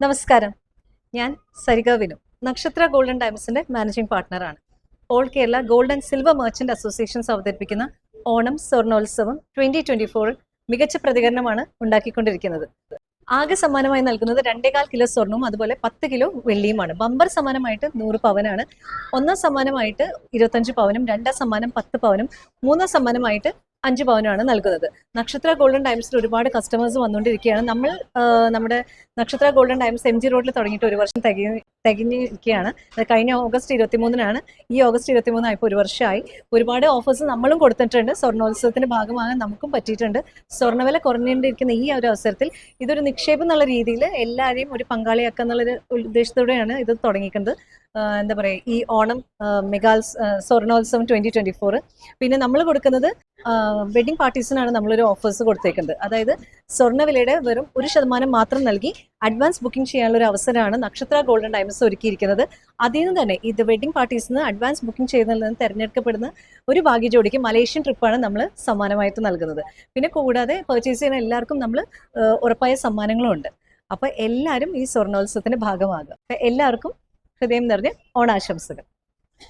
നമസ്കാരം, ഞാൻ സരിക വിനു. നക്ഷത്ര ഗോൾഡൻ ഡയമണ്ട്സിന്റെ മാനേജിംഗ് പാർട്ട്ണറാണ്. All Kerala gold and silver merchant associations അവതരിപ്പിക്കുന്ന ഓണം സ്വർണോത്സവം 2024 മികച്ച പ്രതികരണമാണ് ഉണ്ടാക്കിക്കൊണ്ടിരിക്കുന്നത്. ആകെ സമ്മാനമായി നൽകുന്നത് 2.25 കിലോ സ്വർണവും അതുപോലെ 10 കിലോ വെള്ളിയുമാണ്. ബമ്പർ സമ്മാനമായിട്ട് 100 പവനാണ്. ഒന്നാം സമ്മാനമായിട്ട് 25 പവനും, രണ്ടാം സമ്മാനം 10 പവനും, മൂന്നാം സമ്മാനമായിട്ട് 5 പവനാണ് നൽകുന്നത്. നക്ഷത്ര ഗോൾഡൻ ഡയമണ്ട്സിൽ ഒരുപാട് കസ്റ്റമേഴ്സ് വന്നുകൊണ്ടിരിക്കുകയാണ്. നമ്മുടെ നക്ഷത്ര ഗോൾഡൻ ഡയമണ്ട്സ് MG റോഡിൽ തുടങ്ങിയിട്ട് ഒരു വർഷം തികഞ്ഞിരിക്കുകയാണ്. കഴിഞ്ഞ ഓഗസ്റ്റ് 23-നാണ്. ഈ ഓഗസ്റ്റ് 23 ആയപ്പോൾ ഒരു വർഷമായി. ഒരുപാട് ഓഫേഴ്സ് നമ്മളും കൊടുത്തിട്ടുണ്ട്. സ്വർണ്ണോത്സവത്തിന്റെ ഭാഗമാകാൻ നമുക്കും പറ്റിയിട്ടുണ്ട്. സ്വർണ്ണവില കുറഞ്ഞുകൊണ്ടിരിക്കുന്ന ഈ ഒരു അവസരത്തിൽ ഇതൊരു നിക്ഷേപം എന്നുള്ള രീതിയിൽ എല്ലാവരെയും ഒരു പങ്കാളിയാക്കുക എന്നുള്ളൊരു ഉദ്ദേശത്തോടെയാണ് ഇത് തുടങ്ങിക്കുന്നത്. എന്താ പറയുക, ഈ ഓണം സ്വർണോത്സവം 2024. പിന്നെ നമ്മൾ കൊടുക്കുന്നത് വെഡിങ് പാർട്ടീസിനാണ് നമ്മളൊരു ഓഫേഴ്സ് കൊടുത്തേക്കുന്നത്. അതായത് സ്വർണ്ണവിലയുടെ വെറും 1% മാത്രം നൽകി അഡ്വാൻസ് ബുക്കിംഗ് ചെയ്യാനുള്ള ഒരു അവസരമാണ് നക്ഷത്ര ഗോൾഡൻ ഡയമണ്ട്സ് ഒരുക്കിയിരിക്കുന്നത്. അതിൽ നിന്ന് തന്നെ ഇത് വെഡിങ് പാർട്ടീസിന് അഡ്വാൻസ് ബുക്കിംഗ് ചെയ്യുന്നതിൽ നിന്ന് തിരഞ്ഞെടുക്കപ്പെടുന്ന ഒരു ഭാഗ്യജോഡിക്ക് മലേഷ്യൻ ട്രിപ്പാണ് നമ്മൾ സമ്മാനമായിട്ട് നൽകുന്നത്. പിന്നെ കൂടാതെ പർച്ചേസ് ചെയ്യുന്ന എല്ലാവർക്കും നമ്മൾ ഉറപ്പായ സമ്മാനങ്ങളും ഉണ്ട്. അപ്പോൾ എല്ലാവരും ഈ സ്വർണ്ണോത്സവത്തിന്റെ ഭാഗമാകുക. എല്ലാവർക്കും ഹൃദയം നിറഞ്ഞ ഓണാശംസകൾ.